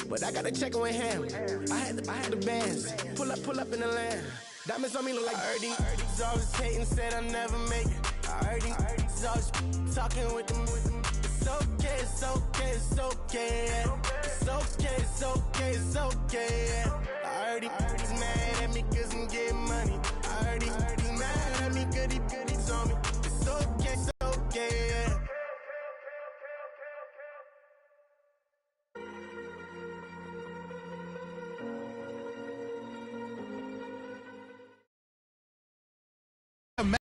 but I got to check with him. I had the bands. Pull up in the land. Diamonds on me look like I heard these always hating, said I'll never make it. I heard these always talking with them. It's okay, it's okay, it's okay. It's okay, it's okay, it's okay. I heard he's mad at me cause I'm getting money. I heard he's mad at me cause he's on me. It's okay, it's okay.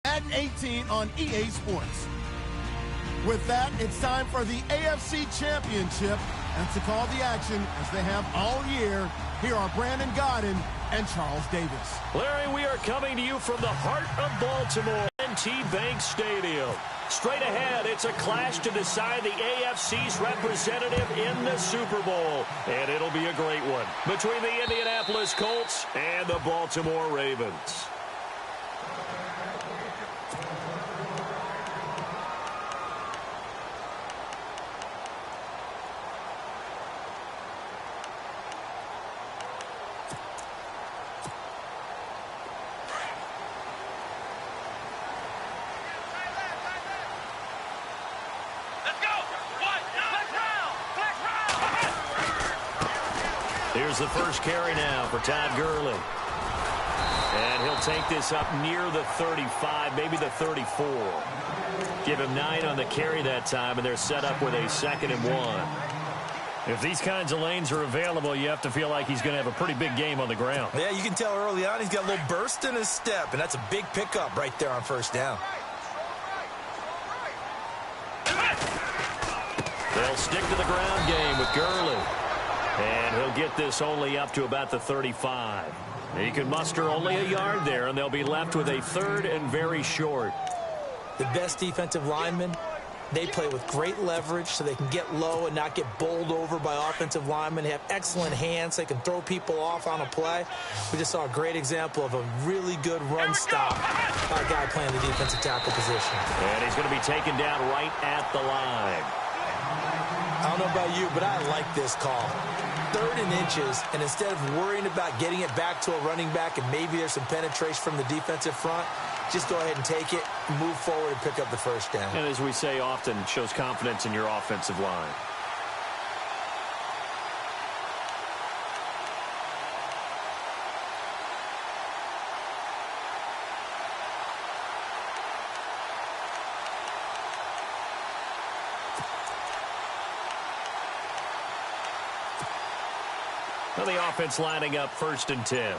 Madden 18 on EA Sports. With that, it's time for the AFC Championship. And to call the action, as they have all year, here are Brandon Godden and Charles Davis. Larry, we are coming to you from the heart of Baltimore, Bank Stadium. Straight ahead, it's a clash to decide the AFC's representative in the Super Bowl. And it'll be a great one between the Indianapolis Colts and the Baltimore Ravens. Here's the first carry now for Todd Gurley. And he'll take this up near the 35, maybe the 34. Give him 9 on the carry that time, and they're set up with a 2nd and 1. If these kinds of lanes are available, you have to feel like he's going to have a pretty big game on the ground. Yeah, you can tell early on he's got a little burst in his step, and that's a big pickup right there on first down. They'll stick to the ground game with Gurley. And he'll get this only up to about the 35. He can muster only a yard there, and they'll be left with a 3rd and very short. The best defensive linemen, they play with great leverage so they can get low and not get bowled over by offensive linemen. They have excellent hands. They can throw people off on a play. We just saw a great example of a really good run stop by a guy playing the defensive tackle position. And he's going to be taken down right at the line. I don't know about you, but I like this call. 3rd and inches, and instead of worrying about getting it back to a running back and maybe there's some penetration from the defensive front, just go ahead and take it, move forward, and pick up the first down. And as we say often, it shows confidence in your offensive line. Well, the offense lining up 1st and 10.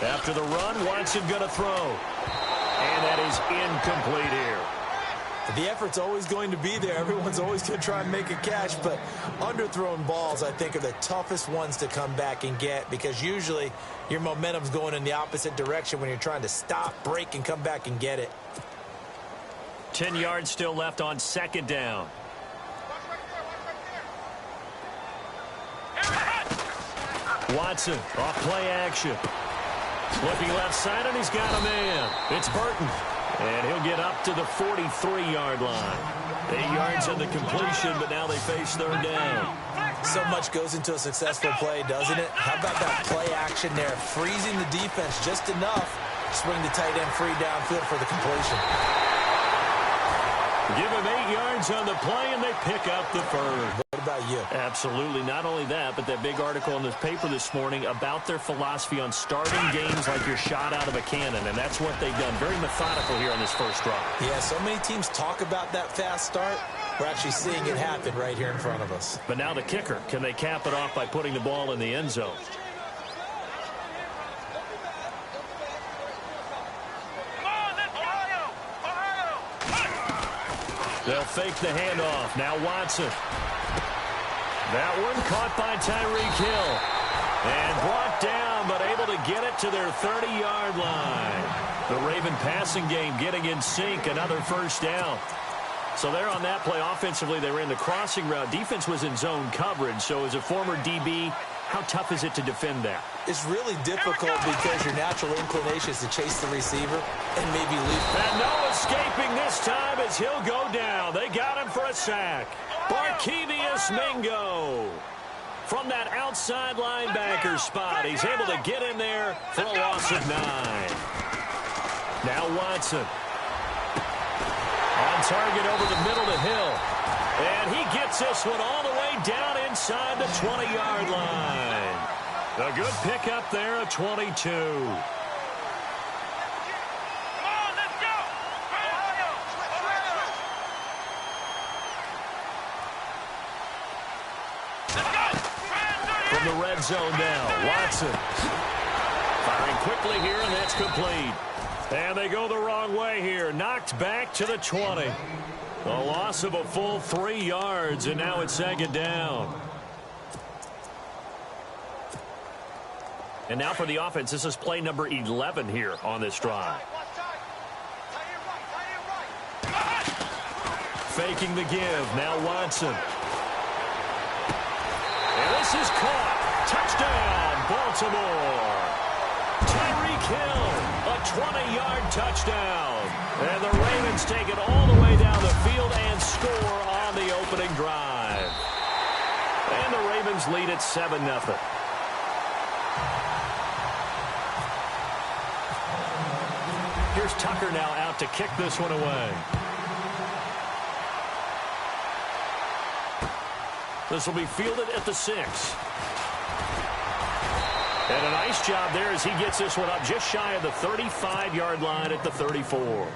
After the run, Watson going to throw. And that is incomplete here. The effort's always going to be there. Everyone's always going to try and make a catch, but underthrown balls, I think, are the toughest ones to come back and get because usually your momentum's going in the opposite direction when you're trying to stop, break, and come back and get it. 10 yards still left on 2nd down. Watson off play action. Looking left side, and he's got a man. It's Burton. And he'll get up to the 43-yard line. 8 yards on the completion, but now they face 3rd down. So much goes into a successful play, doesn't it? How about that play action there? Freezing the defense just enough. Swing the tight end free downfield for the completion. Give him 8 yards on the play, and they pick up the 3rd. What about you? Absolutely. Not only that, but that big article in the paper this morning about their philosophy on starting games like you're shot out of a cannon, and that's what they've done. Very methodical here on this first drive. Yeah, so many teams talk about that fast start. We're actually seeing it happen right here in front of us. But now the kicker. Can they cap it off by putting the ball in the end zone? They'll fake the handoff. Now Watson. That one caught by Tyreek Hill. And brought down, but able to get it to their 30-yard line. The Raven passing game getting in sync. Another first down. So there on that play, offensively, they ran the crossing route. Defense was in zone coverage. So as a former DB, How tough is it to defend that? It's really difficult because your natural inclination is to chase the receiver and maybe leave. And no escaping this time as he'll go down. They got him for a sack. Barkevius Mingo. From that outside linebacker spot, he's able to get in there for a loss of 9. Now Watson. On target over the middle to Hill. And he gets this one all the way down inside the 20-yard line. A good pickup there at 22. From the red zone now, Watson. Firing quickly here, and that's complete. And they go the wrong way here. Knocked back to the 20. A loss of a full 3 yards, and now it's 2nd down. And now for the offense, this is play number 11 here on this drive. Faking the give, now Watson. And this is caught. Touchdown, Baltimore. Tyreek Hill, a 20-yard touchdown. And the Ravens take it all the way down the field and score on the opening drive. And the Ravens lead at 7-0. Here's Tucker now out to kick this one away. This will be fielded at the 6. And a nice job there as he gets this one up just shy of the 35-yard line at the 34.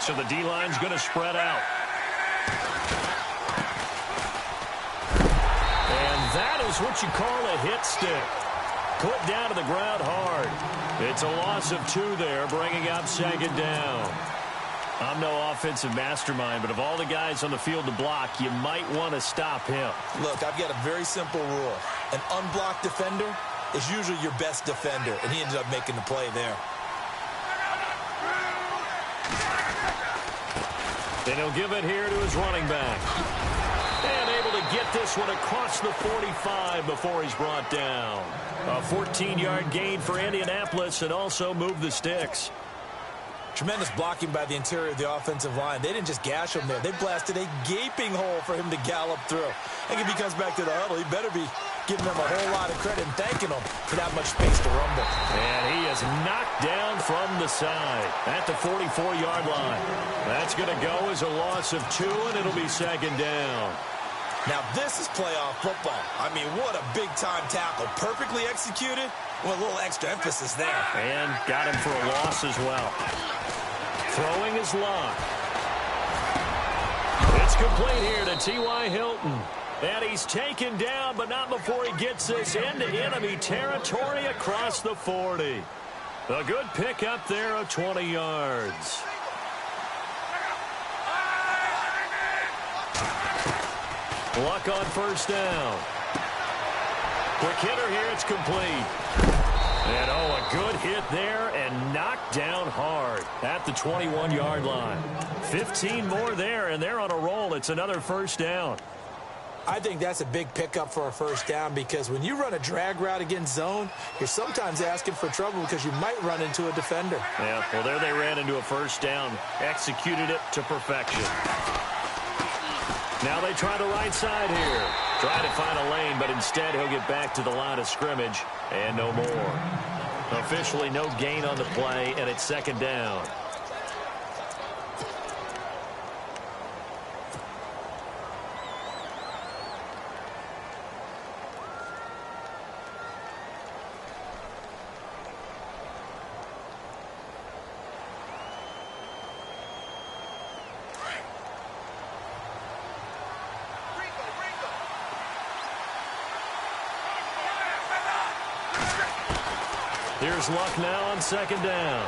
So the D-line's going to spread out. And that is what you call a hit stick. Put down to the ground hard. It's a loss of 2 there, bringing up 2nd down. I'm no offensive mastermind, but of all the guys on the field to block, you might want to stop him. Look, I've got a very simple rule. An unblocked defender is usually your best defender, and he ended up making the play there. Then he'll give it here to his running back. And able to get this one across the 45 before he's brought down. A 14-yard gain for Indianapolis and also move the sticks. Tremendous blocking by the interior of the offensive line. They didn't just gash him there. They blasted a gaping hole for him to gallop through. I think if he comes back to the huddle, he better be giving them a whole lot of credit and thanking them for that much space to rumble. And he is knocked down from the side at the 44-yard line. That's going to go as a loss of 2, and it'll be 2nd down. Now, this is playoff football. I mean, what a big-time tackle. Perfectly executed with a little extra emphasis there. And got him for a loss as well. Throwing is locked. It's complete here to T.Y. Hilton. And he's taken down, but not before he gets this into enemy territory across the 40. A good pickup there of 20 yards. Luck on 1st down. Quick hitter here, it's complete. And a good hit there and knocked down hard at the 21-yard line. 15 more there, and they're on a roll. It's another 1st down. I think that's a big pickup for a 1st down because when you run a drag route against zone, you're sometimes asking for trouble because you might run into a defender. Yeah, well, there they ran into a 1st down. Executed it to perfection. Now they try the right side here. Try to find a lane, but instead he'll get back to the line of scrimmage and no more. Officially no gain on the play, and it's 2nd down. Here's Luck now on 2nd down.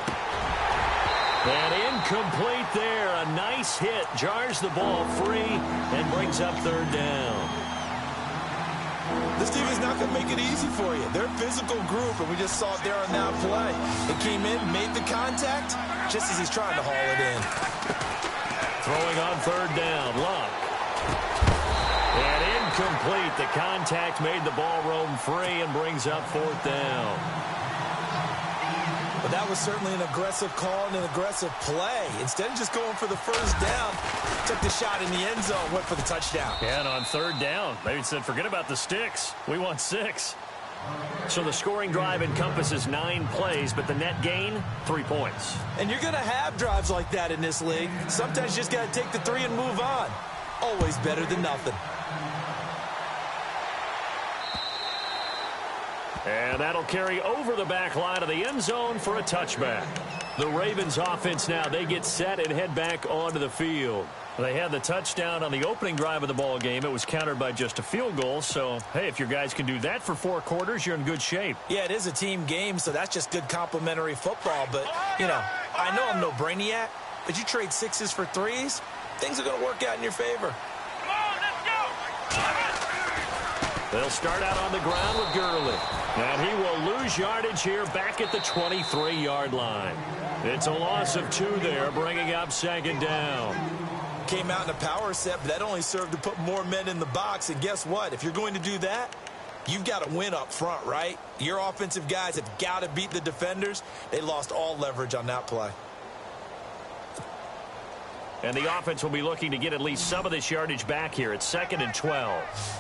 And incomplete there. A nice hit. Jars the ball free and brings up 3rd down. This team is not going to make it easy for you. They're a physical group, and we just saw it there on that play. It came in, made the contact, just as he's trying to haul it in. Throwing on third down, Luck. And incomplete. The contact made the ball roam free and brings up fourth down. But that was certainly an aggressive call and an aggressive play. Instead of just going for the first down, took the shot in the end zone, went for the touchdown. Yeah, and on third down, they said, forget about the sticks. We want 6. So the scoring drive encompasses 9 plays, but the net gain, 3 points. And you're going to have drives like that in this league. Sometimes you just got to take the 3 and move on. Always better than nothing. And that'll carry over the back line of the end zone for a touchback. The Ravens offense now, they get set and head back onto the field. They had the touchdown on the opening drive of the ball game. It was countered by just a field goal. So, hey, if your guys can do that for 4 quarters, you're in good shape. Yeah, it is a team game, so that's just good complimentary football. But, you know, I know I'm no brainiac, but you trade 6s for 3s, things are going to work out in your favor. They'll start out on the ground with Gurley. And he will lose yardage here back at the 23-yard line. It's a loss of 2 there, bringing up second down. Came out in a power set, but that only served to put more men in the box. And guess what? If you're going to do that, you've got to win up front, right? Your offensive guys have got to beat the defenders. They lost all leverage on that play. And the offense will be looking to get at least some of this yardage back here. It's 2nd and 12.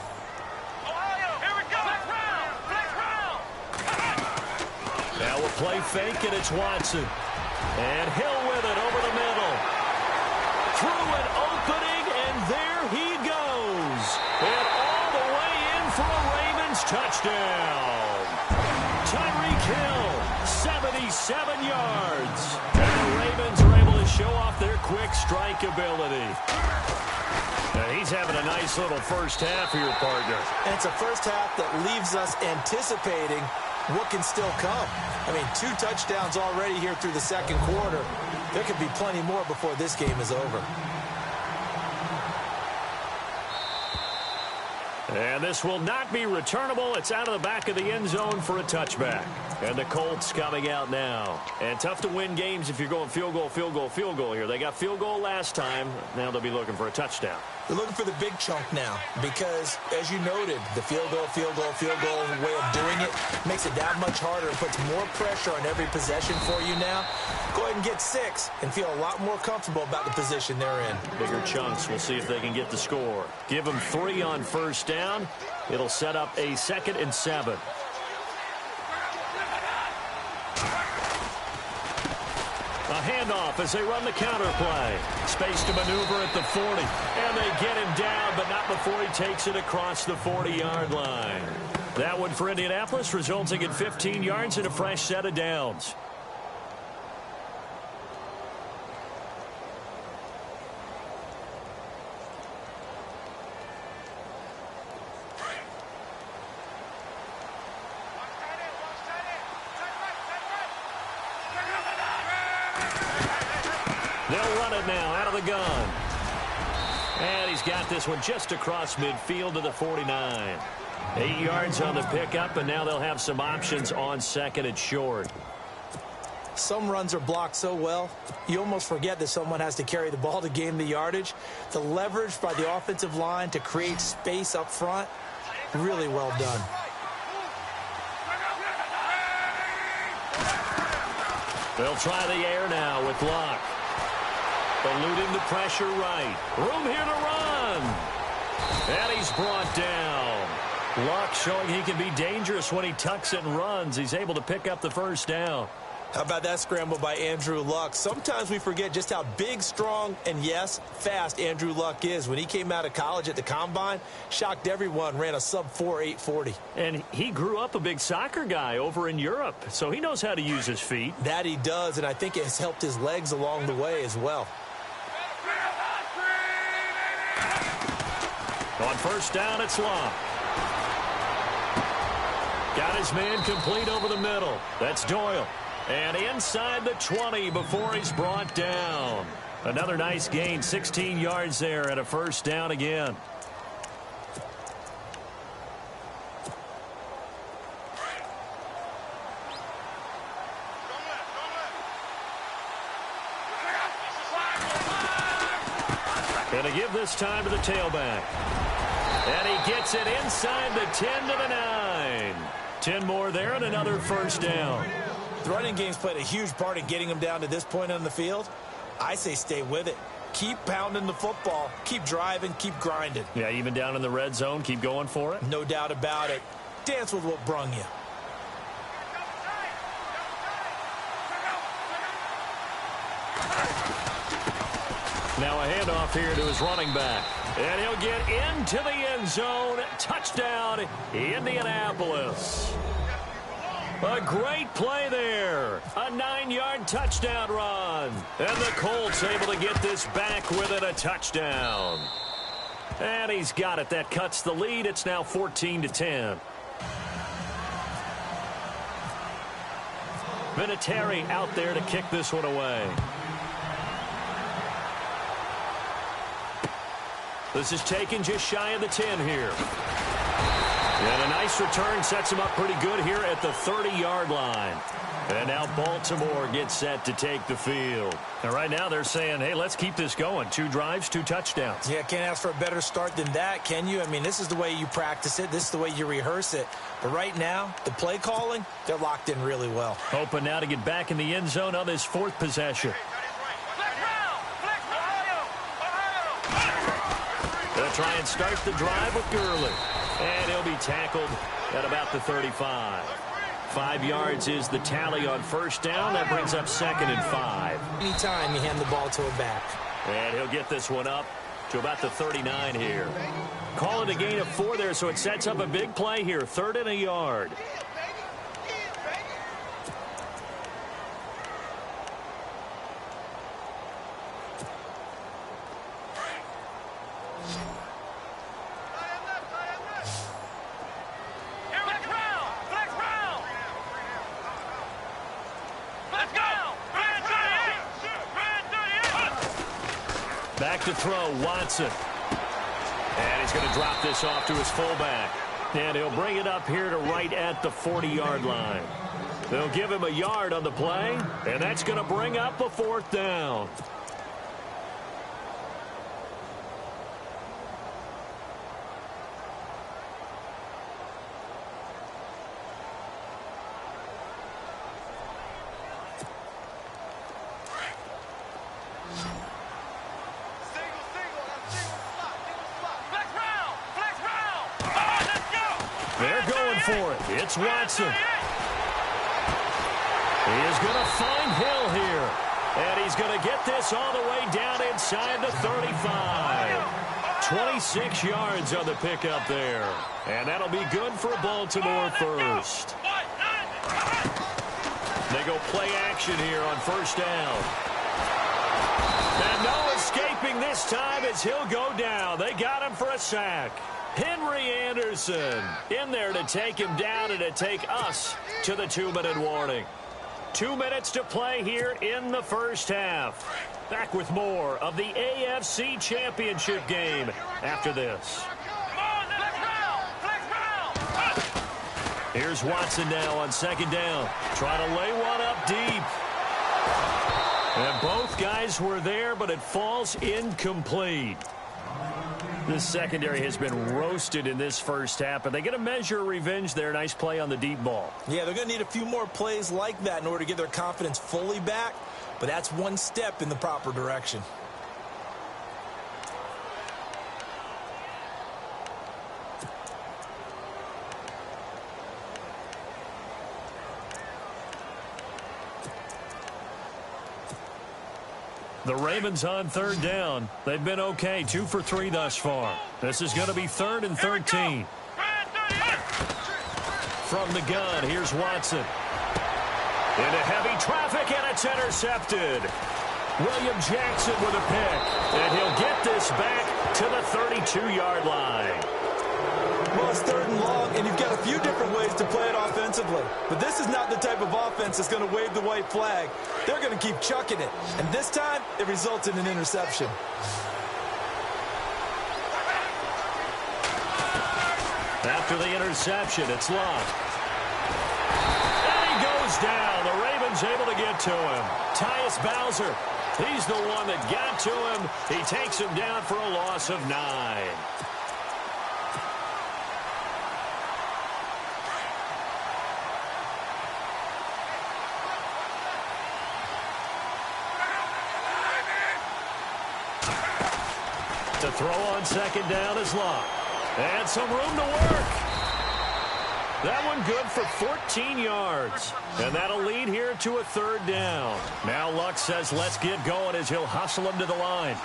Now we'll play fake, and it's Watson. And Hill with it over the middle. Through an opening, and there he goes. And all the way in for a Ravens touchdown. Tyreek Hill, 77 yards. And the Ravens are able to show off their quick strike ability. Now he's having a nice little first half here, partner. And it's a first half that leaves us anticipating what can still come. I mean, 2 touchdowns already here through the second quarter. There could be plenty more before this game is over. And this will not be returnable. It's out of the back of the end zone for a touchback. And the Colts coming out now. And tough to win games if you're going field goal, field goal, field goal here. They got field goal last time. Now they'll be looking for a touchdown. They're looking for the big chunk now because, as you noted, the field goal way of doing it makes it that much harder and puts more pressure on every possession for you now. Go ahead and get 6 and feel a lot more comfortable about the position they're in. Bigger chunks. We'll see if they can get the score. Give them 3 on first down. It'll set up a 2nd and 7. A handoff as they run the counter play. Space to maneuver at the 40. And they get him down, but not before he takes it across the 40-yard line. That one for Indianapolis, resulting in 15 yards and a fresh set of downs. They'll run it now out of the gun. And he's got this one just across midfield to the 49. 8 yards on the pickup, and now they'll have some options on 2nd and short. Some runs are blocked so well, you almost forget that someone has to carry the ball to gain the yardage. The leverage by the offensive line to create space up front, really well done. They'll try the air now with Luck. Eluding the pressure right. Room here to run. And he's brought down. Luck showing he can be dangerous when he tucks it and runs. He's able to pick up the first down. How about that scramble by Andrew Luck? Sometimes we forget just how big, strong, and, yes, fast Andrew Luck is. When he came out of college at the Combine, shocked everyone, ran a sub-4 840. And he grew up a big soccer guy over in Europe, so he knows how to use his feet. That he does, and I think it has helped his legs along the way as well. On first down, it's Luck. Got his man complete over the middle. That's Doyle. And inside the 20 before he's brought down. Another nice gain, 16 yards there and a first down again. Going to give this time to the tailback. And he gets it inside the 10 to the 9. 10 more there and another first down. The running game's played a huge part in getting him down to this point on the field. I say stay with it. Keep pounding the football. Keep driving. Keep grinding. Yeah, even down in the red zone, keep going for it. No doubt about it. Dance with what brung you. Now a handoff here to his running back. And he'll get into the end zone. Touchdown, Indianapolis. A great play there. A 9-yard touchdown run. And the Colts able to get this back within a touchdown. And he's got it. That cuts the lead. It's now 14-10. Vinatieri out there to kick this one away. This is taken just shy of the 10 here. And a nice return sets him up pretty good here at the 30-yard line. And now Baltimore gets set to take the field. And right now they're saying, hey, let's keep this going. 2 drives, 2 touchdowns. Yeah, can't ask for a better start than that, can you? I mean, this is the way you practice it. This is the way you rehearse it. But right now, the play calling, they're locked in really well. Hoping now to get back in the end zone on this 4th possession. They'll try and start the drive with Gurley. And he'll be tackled at about the 35. 5 yards is the tally on first down. That brings up 2nd and 5. Anytime you hand the ball to a back. And he'll get this one up to about the 39 here. Call it a gain of 4 there, so it sets up a big play here. 3rd and a yard. Back to throw, Watson. And he's going to drop this off to his fullback. And he'll bring it up here to right at the 40-yard line. They'll give him a yard on the play, and that's going to bring up a 4th down. For it. It's Watson. He is going to find Hill here. And he's going to get this all the way down inside the 35. 26 yards on the pickup there. And that'll be good for Baltimore first. They go play action here on first down. And no escaping this time as he'll go down. They got him for a sack. Henry Anderson in there to take him down and to take us to the 2-minute warning. 2 minutes to play here in the first half. Back with more of the AFC Championship game after this. Here's Watson now on 2nd down. Trying to lay one up deep. And both guys were there, but it falls incomplete. This secondary has been roasted in this first half, but they get a measure of revenge there. Nice play on the deep ball. Yeah, they're going to need a few more plays like that in order to get their confidence fully back, but that's one step in the proper direction. The Ravens on 3rd down. They've been okay, 2 for 3 thus far. This is going to be 3rd and 13. From the gun, here's Watson. Into heavy traffic, and it's intercepted. William Jackson with a pick. And he'll get this back to the 32-yard line. Well, it's 3rd and long, and you've got a few different ways to play it offensively. But this is not the type of offense that's going to wave the white flag. They're going to keep chucking it. And this time, it results in an interception. After the interception, it's Love. And he goes down. The Ravens able to get to him. Tyus Bowser He's the one that got to him. He takes him down for a loss of 9. To throw on second down is Luck. And some room to work. That one good for 14 yards. And that'll lead here to a 3rd down. Now Luck says let's get going as he'll hustle him to the line.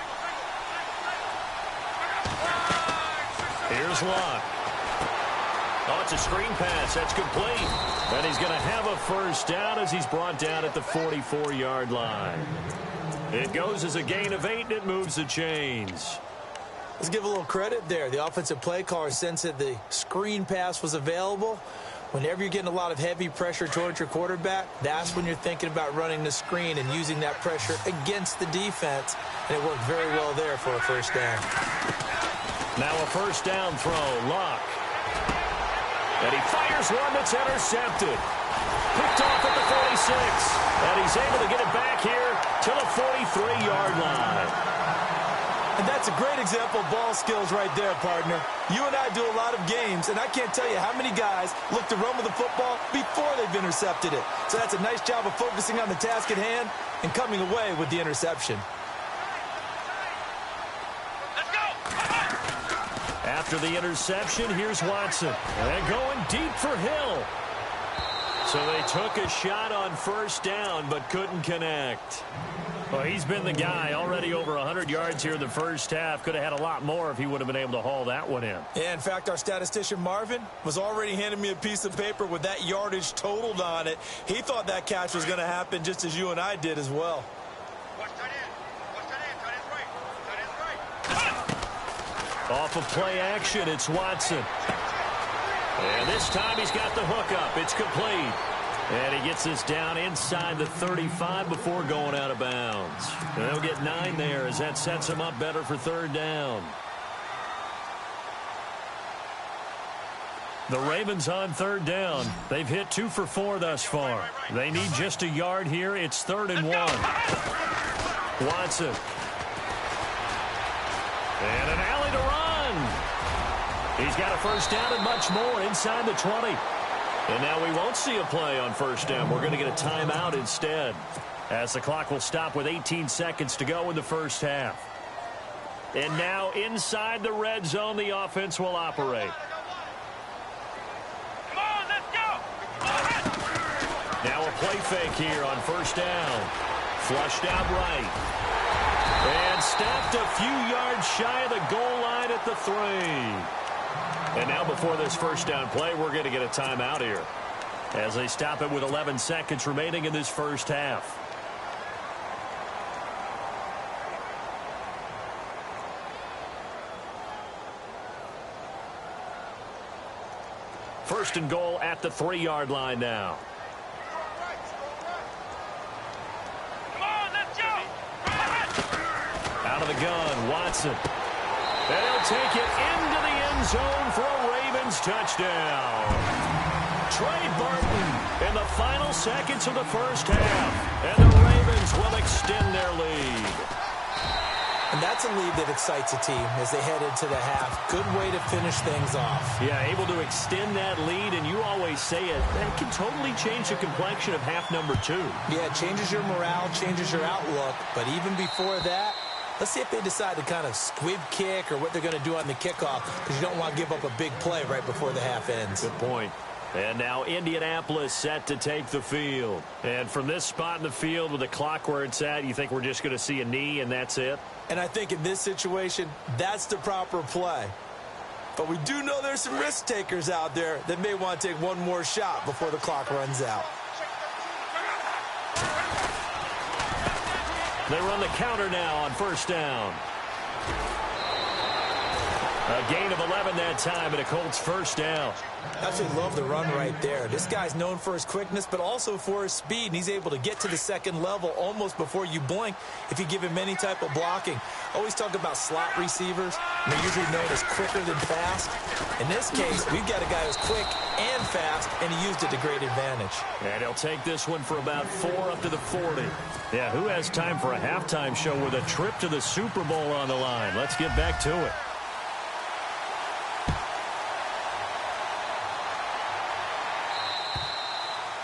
Here's Luck. Oh, it's a screen pass. That's complete. And he's going to have a 1st down as he's brought down at the 44-yard line. It goes as a gain of 8, and it moves the chains. Let's give a little credit there. The offensive play caller sensed that the screen pass was available. Whenever you're getting a lot of heavy pressure towards your quarterback, that's when you're thinking about running the screen and using that pressure against the defense. And it worked very well there for a 1st down. Now a 1st down throw. Luck. And he fires one that's intercepted. Picked off at the 46. And he's able to get it back here to the 43-yard line. And that's a great example of ball skills right there, partner. You and I do a lot of games, and I can't tell you how many guys look to run with the football before they've intercepted it. So that's a nice job of focusing on the task at hand and coming away with the interception. Let's go! After the interception, here's Watson. And going deep for Hill. So they took a shot on 1st down, but couldn't connect. Well, he's been the guy already over 100 yards here in the 1st half. Could have had a lot more if he would have been able to haul that one in. Yeah, in fact, our statistician Marvin was already handing me a piece of paper with that yardage totaled on it. He thought that catch was going to happen just as you and I did as well. Off of play action, it's Watson. And this time he's got the hook up. It's complete. And he gets this down inside the 35 before going out of bounds. And they'll get 9 there as that sets him up better for 3rd down. The Ravens on 3rd down. They've hit 2 for 4 thus far. They need just a yard here. It's 3rd and 1. Watson. And an alley to run. He's got a 1st down and much more inside the 20. And now we won't see a play on 1st down. We're going to get a timeout instead, as the clock will stop with 18 seconds to go in the 1st half. And now inside the red zone, the offense will operate. Come on, let's go! Now a play fake here on 1st down. Flushed out right. And stopped a few yards shy of the goal line at the 3. And now before this 1st down play, we're going to get a timeout here as they stop it with 11 seconds remaining in this 1st half. First and goal at the 3-yard line now. Come on, let's go! Out of the gun, Watson. And he'll take it into the end zone for a Ravens touchdown. Trey Burton in the final seconds of the 1st half. And the Ravens will extend their lead. And that's a lead that excites a team as they head into the half. Good way to finish things off. Yeah, able to extend that lead, and you always say it, that can totally change the complexion of half number 2. Yeah, it changes your morale, changes your outlook. But even before that, let's see if they decide to kind of squib kick or what they're going to do on the kickoff, because you don't want to give up a big play right before the half ends. Good point. And now Indianapolis set to take the field. And from this spot in the field with the clock where it's at, you think we're just going to see a knee and that's it? And I think in this situation, that's the proper play. But we do know there's some risk takers out there that may want to take one more shot before the clock runs out. They run the counter now on 1st down. A gain of 11 that time, and a Colts first down. Absolutely love the run right there. This guy's known for his quickness, but also for his speed, and he's able to get to the second level almost before you blink if you give him any type of blocking. Always talk about slot receivers, and they're usually known as quicker than fast. In this case, we've got a guy who's quick and fast, and he used it to great advantage. And he'll take this one for about 4 up to the 40. Yeah, who has time for a halftime show with a trip to the Super Bowl on the line? Let's get back to it.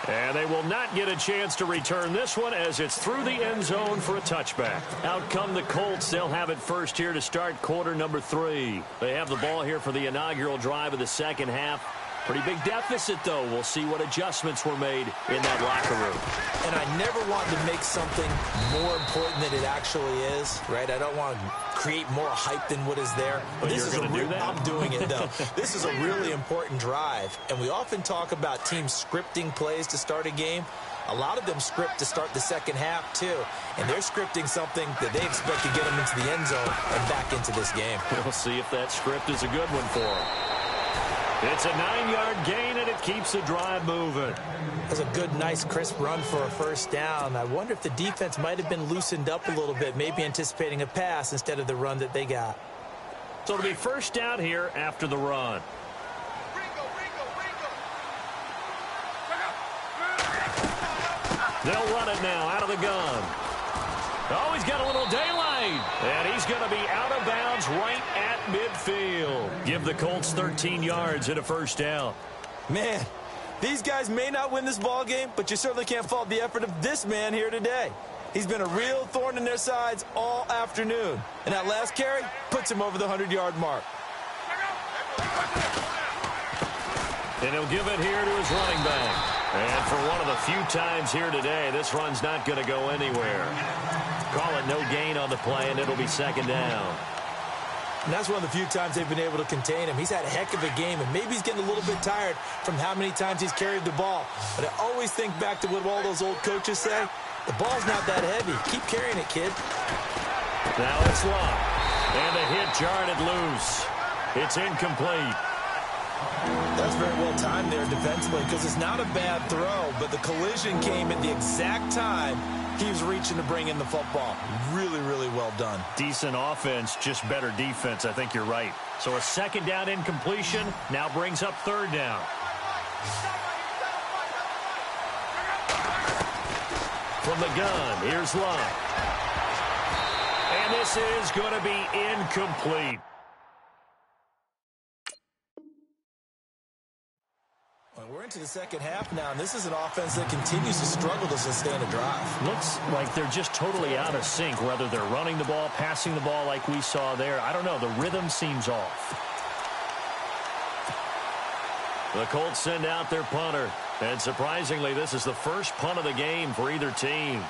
And they will not get a chance to return this one as it's through the end zone for a touchback. Out come the Colts. They'll have it first here to start quarter number 3. They have the ball here for the inaugural drive of the second half. Pretty big deficit, though. We'll see what adjustments were made in that locker room. And I never want to make something more important than it actually is, right? I don't want to create more hype than what is there. But this is going to do that? I'm doing it, though. This is a really important drive. And we often talk about teams scripting plays to start a game. A lot of them script to start the second half, too. And they're scripting something that they expect to get them into the end zone and back into this game. We'll see if that script is a good one for them. It's a 9-yard gain, and it keeps the drive moving. That's a good, nice, crisp run for a first down. I wonder if the defense might have been loosened up a little bit, maybe anticipating a pass instead of the run that they got. So it'll be first down here after the run. They'll run it now out of the gun. Oh, he's got a little daylight. And he's going to be out of bounds right at midfield. Give the Colts 13 yards and a first down. Man, these guys may not win this ball game, but you certainly can't fault the effort of this man here today. He's been a real thorn in their sides all afternoon. And that last carry puts him over the 100-yard mark. And he'll give it here to his running back. And for one of the few times here today, this run's not going to go anywhere. Call it no gain on the play, and it'll be second down. And that's one of the few times they've been able to contain him. He's had a heck of a game, and maybe he's getting a little bit tired from how many times he's carried the ball. But I always think back to what all those old coaches say. The ball's not that heavy. Keep carrying it, kid. Now it's locked. And the hit jarred it loose. It's incomplete. That's very well timed there defensively because it's not a bad throw, but the collision came at the exact time he was reaching to bring in the football. Really, really well done. Decent offense, just better defense. I think you're right. So a second down incompletion now brings up third down. From the gun, here's Love. And this is going to be incomplete. We're into the second half now, and this is an offense that continues to struggle to sustain a drive. Looks like they're just totally out of sync, whether they're running the ball, passing the ball like we saw there. I don't know. The rhythm seems off. The Colts send out their punter. And surprisingly, this is the first punt of the game for either team.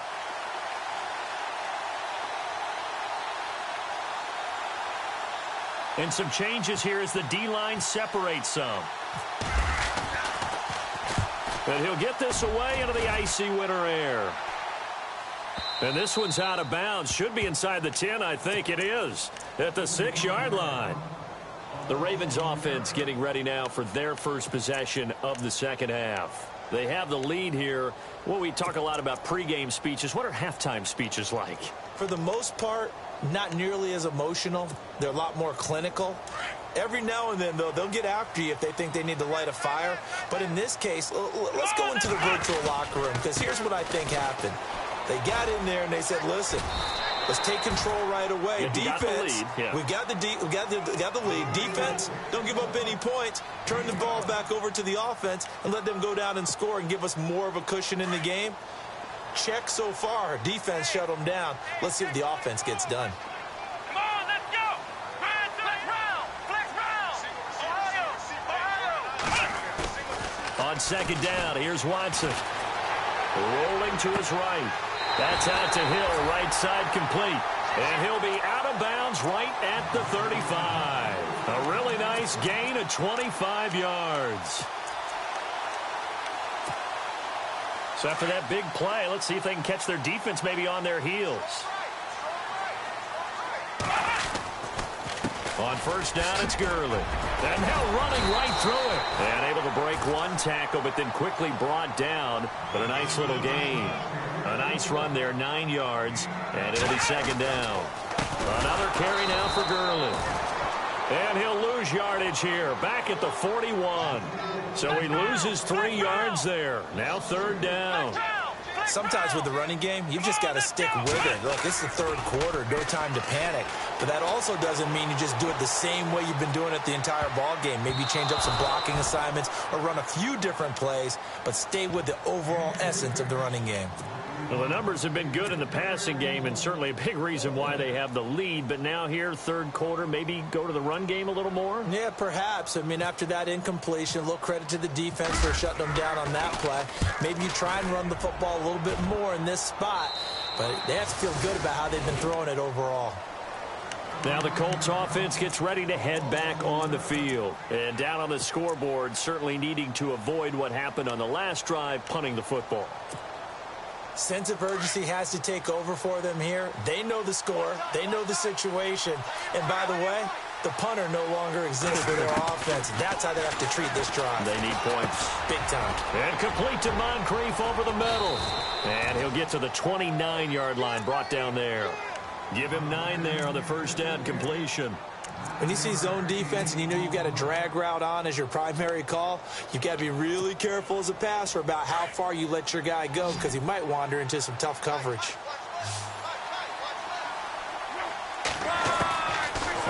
And some changes here as the D-line separates some. But he'll get this away into the icy winter air. And this one's out of bounds. Should be inside the 10, I think it is. At the 6-yard line. The Ravens offense getting ready now for their first possession of the second half. They have the lead here. Well, we talk a lot about pregame speeches. What are halftime speeches like? For the most part, not nearly as emotional. They're a lot more clinical. Every now and then, though, they'll get after you if they think they need to light a fire. But in this case, let's go into the virtual locker room, because here's what I think happened. They got in there and they said, listen, let's take control right away. Yeah, Defense, we got the lead. Defense, don't give up any points. Turn the ball back over to the offense and let them go down and score and give us more of a cushion in the game. Check so far. Defense shut them down. Let's see if the offense gets done. On second down, here's Watson. Rolling to his right. That's out to Hill, right side complete. And he'll be out of bounds right at the 35. A really nice gain of 25 yards. So after that big play, let's see if they can catch their defense maybe on their heels. On first down, it's Gurley. And now running right through it. And able to break one tackle, but then quickly brought down. But a nice little gain. A nice run there, 9 yards. And it'll be second down. Another carry now for Gurley. And he'll lose yardage here, back at the 41. So he loses 3 yards there. Now third down. Sometimes with the running game, you've just got to stick with it. Look, it's the third quarter, no time to panic. But that also doesn't mean you just do it the same way you've been doing it the entire ball game. Maybe change up some blocking assignments or run a few different plays, but stay with the overall essence of the running game. Well, the numbers have been good in the passing game, and certainly a big reason why they have the lead. But now here, third quarter, maybe go to the run game a little more? Yeah, perhaps. I mean, after that incompletion, a little credit to the defense for shutting them down on that play. Maybe you try and run the football a little bit more in this spot, but they have to feel good about how they've been throwing it overall. Now the Colts offense gets ready to head back on the field. And down on the scoreboard, certainly needing to avoid what happened on the last drive, punting the football. Sense of urgency has to take over for them here. They know the score. They know the situation. And by the way, the punter no longer exists for their offense. That's how they have to treat this drive. They need points. Big time. And complete to Moncrief over the middle. And he'll get to the 29-yard line, brought down there. Give him 9 there on the first down completion. When you see zone defense and you know you've got a drag route on as your primary call, you've got to be really careful as a passer about how far you let your guy go because he might wander into some tough coverage.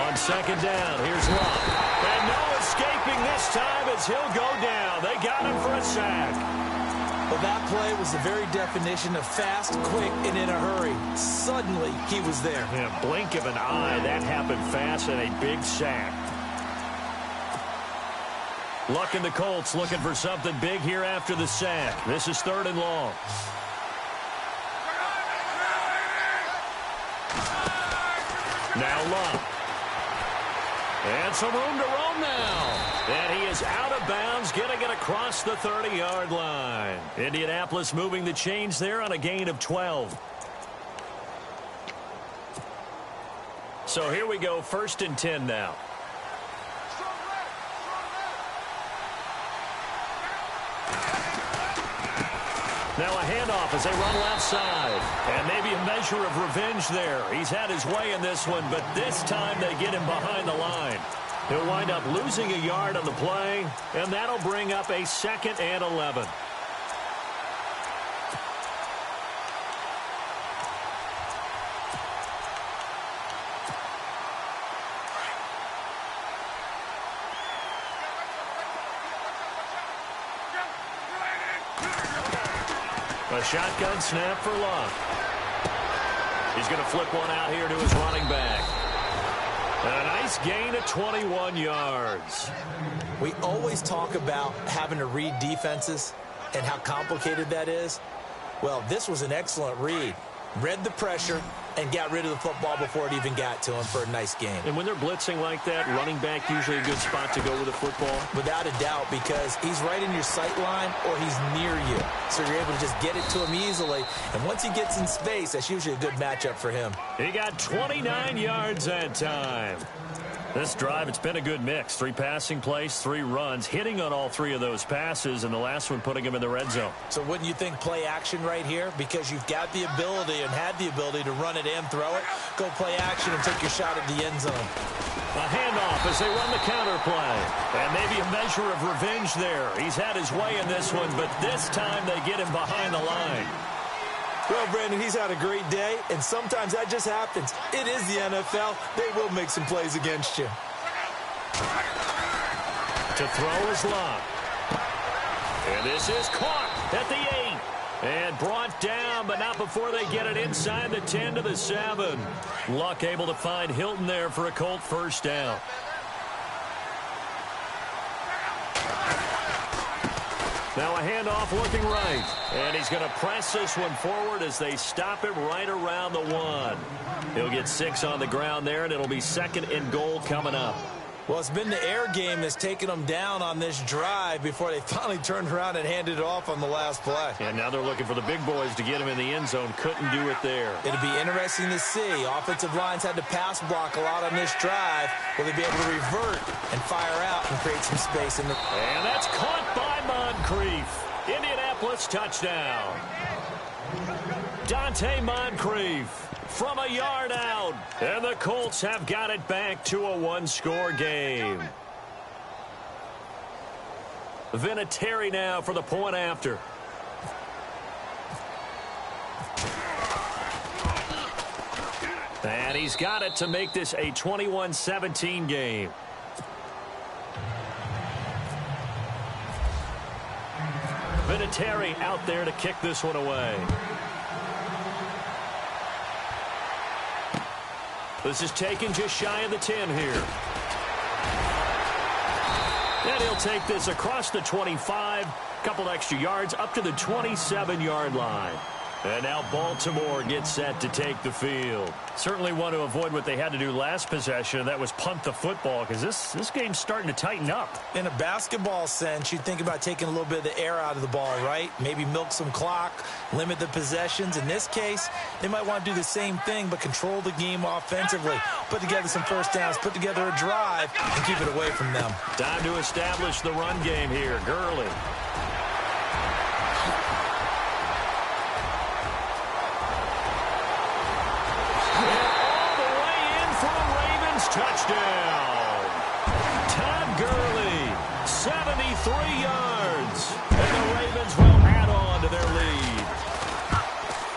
On second down, here's Love. And no escaping this time as he'll go down. They got him for a sack. Well, that play was the very definition of fast, quick, and in a hurry. Suddenly, he was there. Yeah, blink of an eye, that happened fast and a big sack. Luck and the Colts looking for something big here after the sack. This is third and long. Now Love. And some room to roam now. And he is out of bounds, getting it across the 30-yard line. Indianapolis moving the chains there on a gain of 12. So here we go, first and 10 now. Now a handoff as they run left side. And maybe a measure of revenge there. He's had his way in this one, but this time they get him behind the line. He'll wind up losing a yard on the play, and that'll bring up a 2nd and 11. A shotgun snap for Love. He's going to flip one out here to his running back. A nice gain of 21 yards. We always talk about having to read defenses and how complicated that is. Well, this was an excellent read. Read the pressure and got rid of the football before it even got to him for a nice game. And when they're blitzing like that, running back usually a good spot to go with the football? Without a doubt, because he's right in your sight line or he's near you. So you're able to just get it to him easily. And once he gets in space, that's usually a good matchup for him. He got 29 yards that time. This drive, it's been a good mix. 3 passing plays, 3 runs, hitting on all 3 of those passes, and the last one putting him in the red zone. So wouldn't you think play action right here? Because you've got the ability and had the ability to run it and throw it. Go play action and take your shot at the end zone. A handoff as they run the counter play. And maybe a measure of revenge there. He's had his way in this one, but this time they get him behind the line. Well, Brandon, he's had a great day, and sometimes that just happens. It is the NFL. They will make some plays against you. To throw is Love. And this is caught at the 8. And brought down, but not before they get it inside the 10 to the 7. Luck able to find Hilton there for a Colt first down. Now a handoff looking right. And he's going to press this one forward as they stop him right around the 1. He'll get 6 on the ground there, and it'll be 2nd and goal coming up. Well, it's been the air game that's taken them down on this drive before they finally turned around and handed it off on the last play. And now they're looking for the big boys to get him in the end zone. Couldn't do it there. It'll be interesting to see. Offensive lines had to pass block a lot on this drive. Will they be able to revert and fire out and create some space in the... And that's caught by Moncrief. Indianapolis touchdown. Dante Moncrief from a yard out. And the Colts have got it back to a one-score game. Vinatieri now for the point after. And he's got it to make this a 21-17 game. Vinatieri out there to kick this one away. This is taken just shy of the 10 here. And he'll take this across the 25, couple extra yards up to the 27-yard line. And now Baltimore gets set to take the field. Certainly want to avoid what they had to do last possession, and that was punt the football, because this game's starting to tighten up. In a basketball sense, you think about taking a little bit of the air out of the ball, right? Maybe milk some clock, limit the possessions. In this case, they might want to do the same thing, but control the game offensively. Put together some first downs, put together a drive, and keep it away from them. Time to establish the run game here. Gurley. Touchdown. Todd Gurley, 73 yards. And the Ravens will add on to their lead.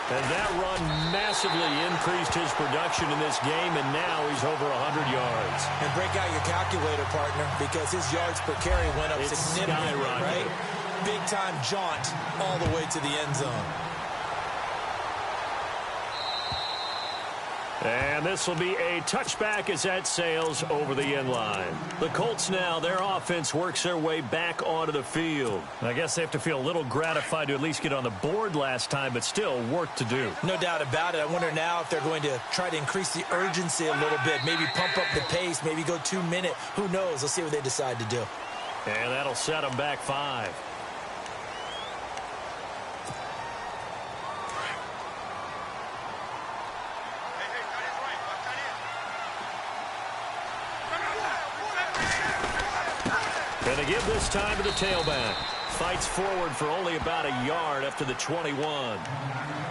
And that run massively increased his production in this game, and now he's over 100 yards. And break out your calculator, partner, because his yards per carry went up significantly, right? Big-time jaunt all the way to the end zone. And this will be a touchback as that sails over the end line. The Colts now, their offense works their way back onto the field. I guess they have to feel a little gratified to at least get on the board last time, but still work to do. No doubt about it. I wonder now if they're going to try to increase the urgency a little bit, maybe pump up the pace, maybe go 2 minute. Who knows? Let's see what they decide to do. And that'll set them back 5. Going to give this time to the tailback. Fights forward for only about a yard up to the 21.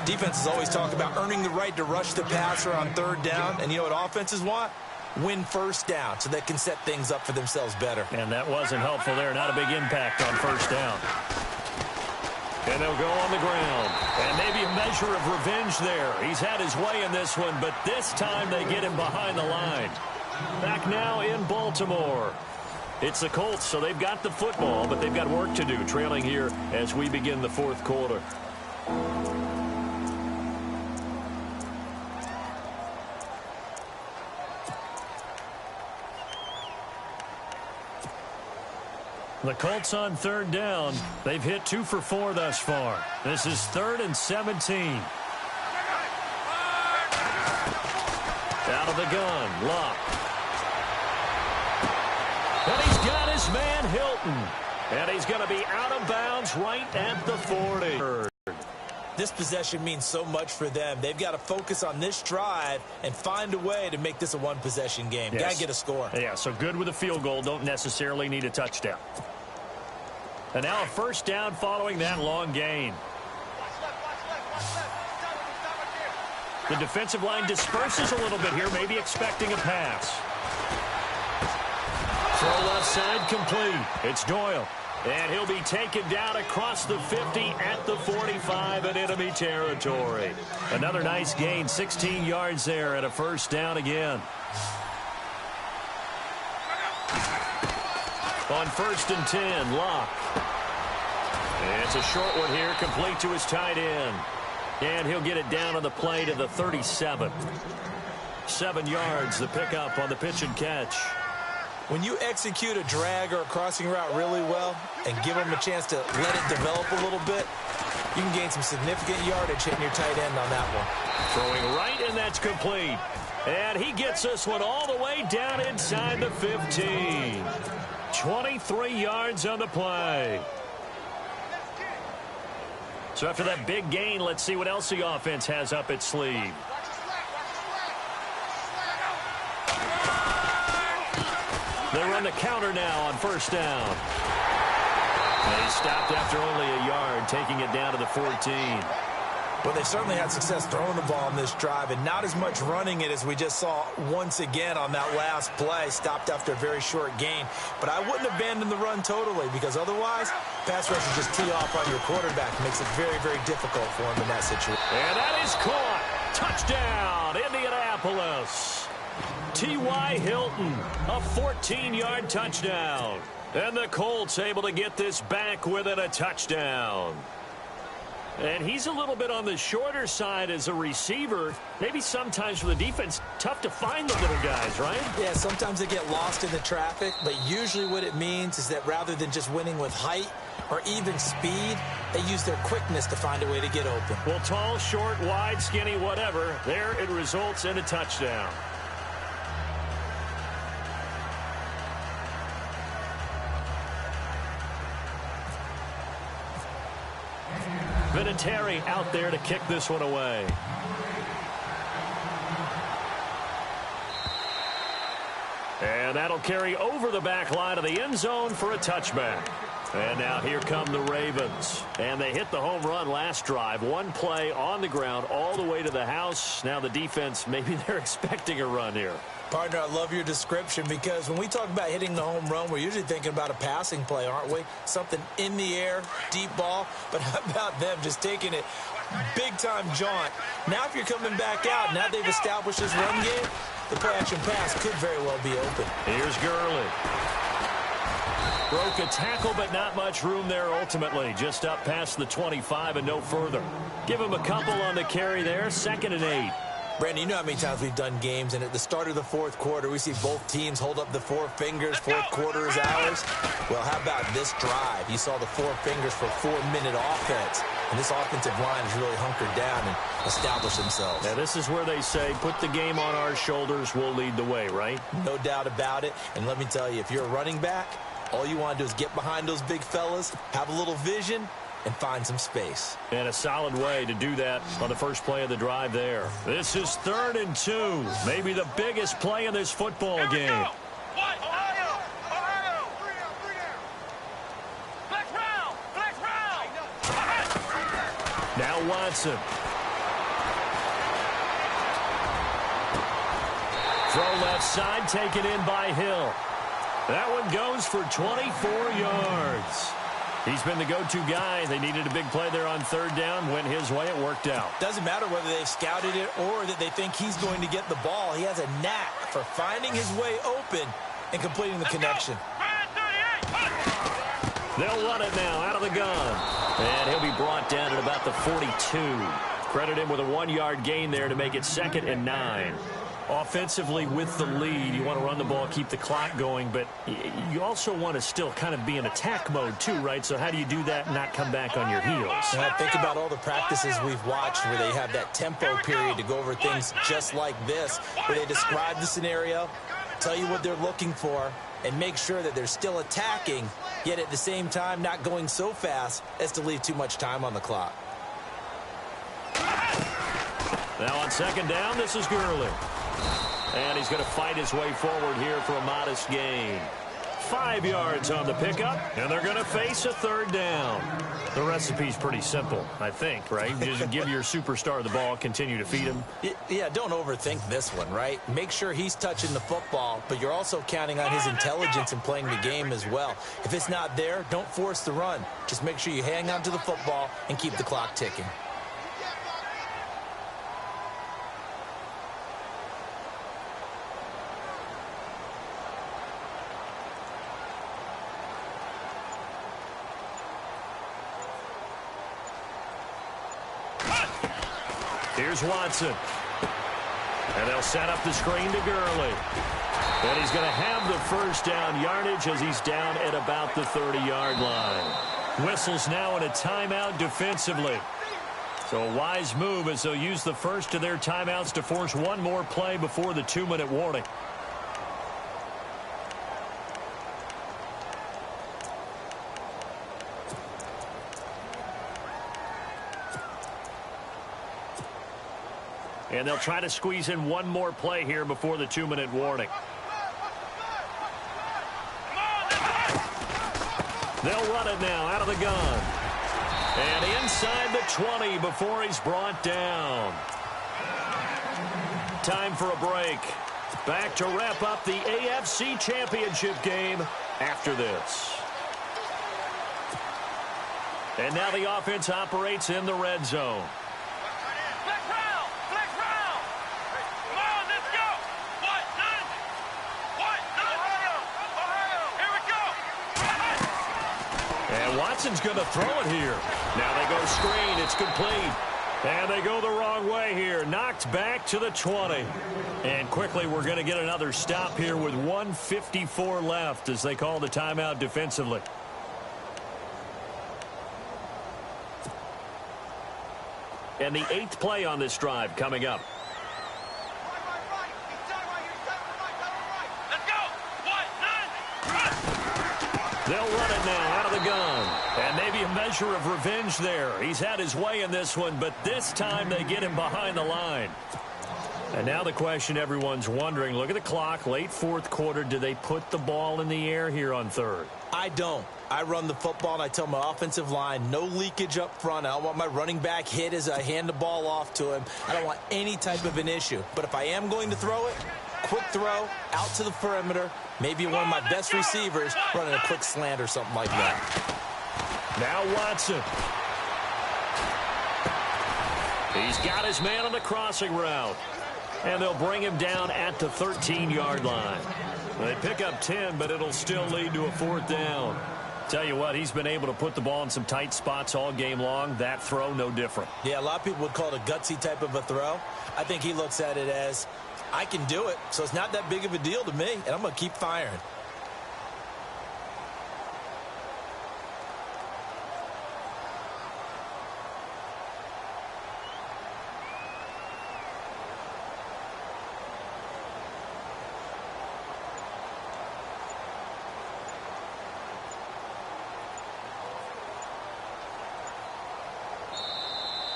Defenses always talk about earning the right to rush the passer on third down. And you know what offenses want? Win first down so they can set things up for themselves better. And that wasn't helpful there. Not a big impact on first down. And they'll go on the ground. And maybe a measure of revenge there. He's had his way in this one, but this time they get him behind the line. Back now in Baltimore. It's the Colts, so they've got the football, but they've got work to do, trailing here as we begin the fourth quarter. The Colts on third down. They've hit 2 for 4 thus far. This is 3rd and 17. Out of the gun, Locke. And he's got his man Hilton. And he's going to be out of bounds right at the 40. This possession means so much for them. They've got to focus on this drive and find a way to make this a one-possession game. Yes. Got to get a score. Yeah, so good with a field goal. Don't necessarily need a touchdown. And now a first down following that long gain. The defensive line disperses a little bit here, maybe expecting a pass. Throw left side complete. It's Doyle. And he'll be taken down across the 50 at the 45 in enemy territory. Another nice gain, 16 yards there and a first down again. On 1st and 10, Locke. And it's a short one here, complete to his tight end. And he'll get it down on the play to the 37. 7 yards, the pickup on the pitch and catch. When you execute a drag or a crossing route really well and give them a chance to let it develop a little bit, you can gain some significant yardage hitting your tight end on that one. Throwing right, and that's complete. And he gets this one all the way way down inside the 15. 23 yards on the play. So after that big gain, let's see what else the offense has up its sleeve. They run the counter now on first down. They stopped after only a yard, taking it down to the 14. Well, they certainly had success throwing the ball on this drive, and not as much running it as we just saw once again on that last play. Stopped after a very short gain. But I wouldn't abandon the run totally, because otherwise, pass rush will just tee off on your quarterback. It makes it very, very difficult for him in that situation. And that is caught. Touchdown, Indianapolis. T.Y. Hilton, a 14-yard touchdown. And the Colts able to get this back within a touchdown. And he's a little bit on the shorter side as a receiver. Maybe sometimes for the defense, tough to find the little guys, right? Yeah, sometimes they get lost in the traffic, but usually what it means is that rather than just winning with height or even speed, they use their quickness to find a way to get open. Well, tall, short, wide, skinny, whatever, there it results in a touchdown. Vinatieri out there to kick this one away. And that'll carry over the back line of the end zone for a touchback. And now here come the Ravens. And they hit the home run last drive. One play on the ground all the way to the house. Now the defense, maybe they're expecting a run here. Partner, I love your description, because when we talk about hitting the home run, we're usually thinking about a passing play, aren't we? Something in the air, deep ball. But how about them just taking it big-time jaunt? Now if you're coming back out, now they've established this run game, the play-action pass could very well be open. Here's Gurley. Broke a tackle, but not much room there ultimately. Just up past the 25 and no further. Give him a couple on the carry there. 2nd and 8. Brandon, you know how many times we've done games, and at the start of the fourth quarter, we see both teams hold up the four fingers. Fourth quarter is ours. Well, how about this drive? You saw the four fingers for 4-minute offense, and this offensive line has really hunkered down and established themselves. Now, this is where they say, put the game on our shoulders, we'll lead the way, right? No doubt about it. And let me tell you, if you're a running back, all you want to do is get behind those big fellas, have a little vision, and find some space. And a solid way to do that on the first play of the drive there. This is 3rd and 2. Maybe the biggest play in this football game. Now Watson. Throw left side, taken in by Hill. That one goes for 24 yards. He's been the go-to guy. They needed a big play there on 3rd down. Went his way. It worked out. Doesn't matter whether they've scouted it or that they think he's going to get the ball. He has a knack for finding his way open and completing the connection. They'll run it now out of the gun. And he'll be brought down at about the 42. Credit him with a 1-yard gain there to make it 2nd and 9. Offensively with the lead, you want to run the ball, keep the clock going, but you also want to still kind of be in attack mode too, right? So how do you do that and not come back on your heels? Think about all the practices we've watched where they have that tempo period to go over things just like this, where they describe the scenario, tell you what they're looking for, and make sure that they're still attacking, yet at the same time not going so fast as to leave too much time on the clock. Now on 2nd down, this is Gurley. And he's going to fight his way forward here for a modest gain. 5 yards on the pickup, and they're going to face a 3rd down. The recipe's pretty simple, I think, right? Just give your superstar the ball, continue to feed him. Yeah, don't overthink this one, right? Make sure he's touching the football, but you're also counting on his intelligence in playing the game as well. If it's not there, don't force the run. Just make sure you hang on to the football and keep the clock ticking. Here's Watson. And they'll set up the screen to Gurley. And he's going to have the first down yardage as he's down at about the 30-yard line. Whistles now in a timeout defensively. So a wise move as they'll use the first of their timeouts to force one more play before the 2-minute warning. And they'll try to squeeze in one more play here before the 2-minute warning. They'll run it now out of the gun. And inside the 20 before he's brought down. Time for a break. Back to wrap up the AFC Championship game after this. And now the offense operates in the red zone. And Watson's going to throw it here. Now they go screen. It's complete. And they go the wrong way here. Knocked back to the 20. And quickly we're going to get another stop here with 1:54 left as they call the timeout defensively. And the 8th play on this drive coming up. They'll run it now out of the gun. And maybe a measure of revenge there. He's had his way in this one, but this time they get him behind the line. And now the question everyone's wondering, look at the clock, late 4th quarter. Do they put the ball in the air here on 3rd? I don't. I run the football, and I tell my offensive line, no leakage up front. I don't want my running back hit as I hand the ball off to him. I don't want any type of an issue. But if I am going to throw it, quick throw, out to the perimeter, maybe one of my best receivers running a quick slant or something like that. Now Watson. He's got his man on the crossing route. And they'll bring him down at the 13-yard line. They pick up 10, but it'll still lead to a 4th down. Tell you what, he's been able to put the ball in some tight spots all game long. That throw, no different. Yeah, a lot of people would call it a gutsy type of a throw. I think he looks at it as, I can do it, so it's not that big of a deal to me, and I'm going to keep firing.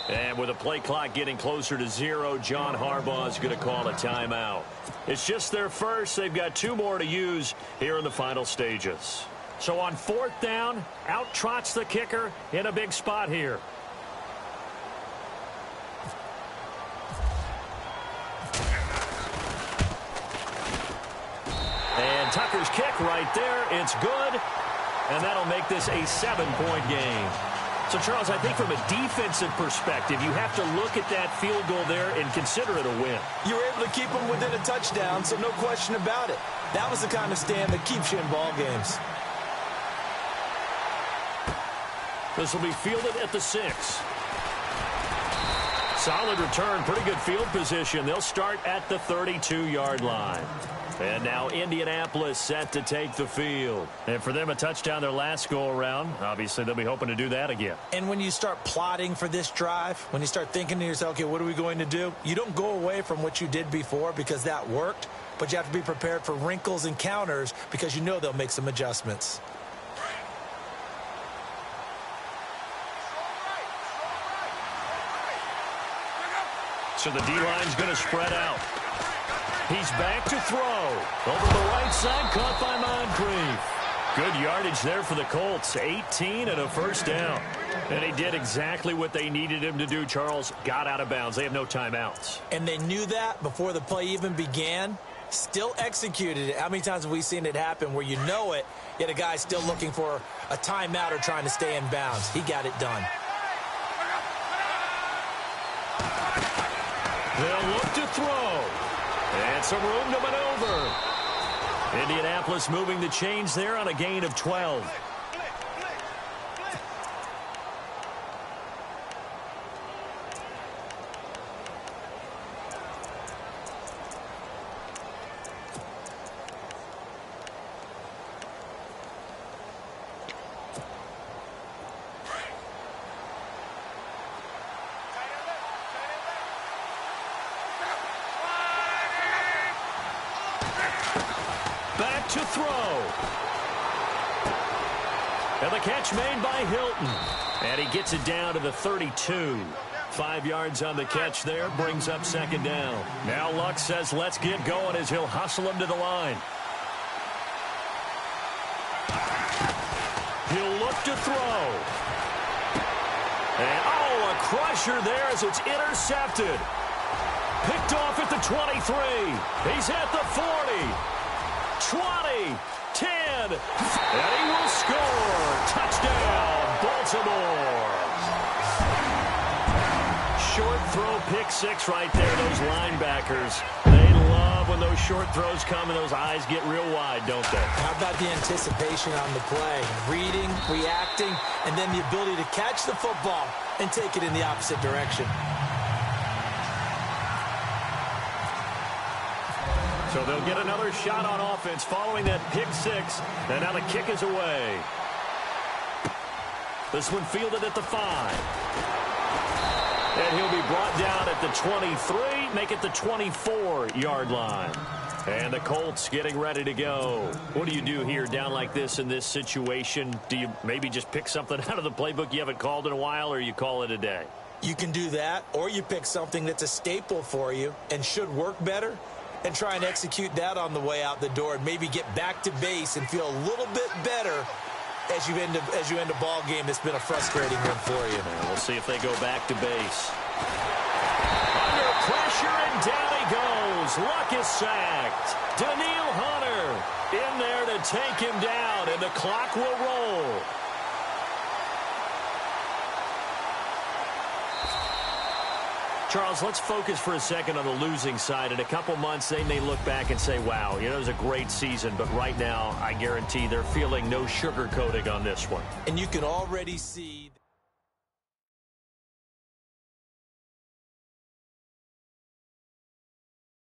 And with the play clock getting closer to 0, John Harbaugh is going to call a timeout. It's just their first. They've got 2 more to use here in the final stages. So on 4th down, out trots the kicker in a big spot here. And Tucker's kick right there. It's good. And that'll make this a 7-point game. So, Charles, I think from a defensive perspective, you have to look at that field goal there and consider it a win. You were able to keep them within a touchdown, so no question about it. That was the kind of stand that keeps you in ball games. This will be fielded at the 6. Solid return, pretty good field position. They'll start at the 32-yard line. And now Indianapolis set to take the field. And for them, a touchdown their last go-around. Obviously, they'll be hoping to do that again. And when you start plotting for this drive, when you start thinking to yourself, okay, what are we going to do? You don't go away from what you did before because that worked, but you have to be prepared for wrinkles and counters because you know they'll make some adjustments. So the D-line's going to spread out. He's back to throw. Over the right side, caught by Moncrief. Good yardage there for the Colts. 18 and a 1st down. And he did exactly what they needed him to do, Charles. Got out of bounds. They have no timeouts. And they knew that before the play even began. Still executed it. How many times have we seen it happen where you know it, yet a guy's still looking for a timeout or trying to stay in bounds? He got it done. They'll look to throw. And some room to maneuver. Indianapolis moving the chains there on a gain of 12. Back to throw. And the catch made by Hilton. And he gets it down to the 32. 5 yards on the catch there, brings up second down. Now Luck says let's get going as he'll hustle him to the line. He'll look to throw. And, a crusher there as it's intercepted. Picked off at the 23. He's at the 40. 20. 10. And he will score. Touchdown, Baltimore. Short throw, pick six right there. Those linebackers, they love when those short throws come and those eyes get real wide, don't they? How about the anticipation on the play? Reading, reacting, and then the ability to catch the football and take it in the opposite direction. So they'll get another shot on offense following that pick six. And now the kick is away. This one fielded at the 5. And he'll be brought down at the 23, make it the 24-yard line. And the Colts getting ready to go. What do you do here down like this in this situation? Do you maybe just pick something out of the playbook you haven't called in a while, or you call it a day? You can do that, or you pick something that's a staple for you and should work better and try and execute that on the way out the door and maybe get back to base and feel a little bit better as you end a ball game that's been a frustrating one for you. And we'll see if they go back to base. Under pressure, and down he goes. Luck is sacked. Daniil Hunter in there to take him down, and the clock will roll. Charles, let's focus for a second on the losing side. In a couple months, they may look back and say, wow, it was a great season. But right now, I guarantee they're feeling no sugarcoating on this one. And you can already see...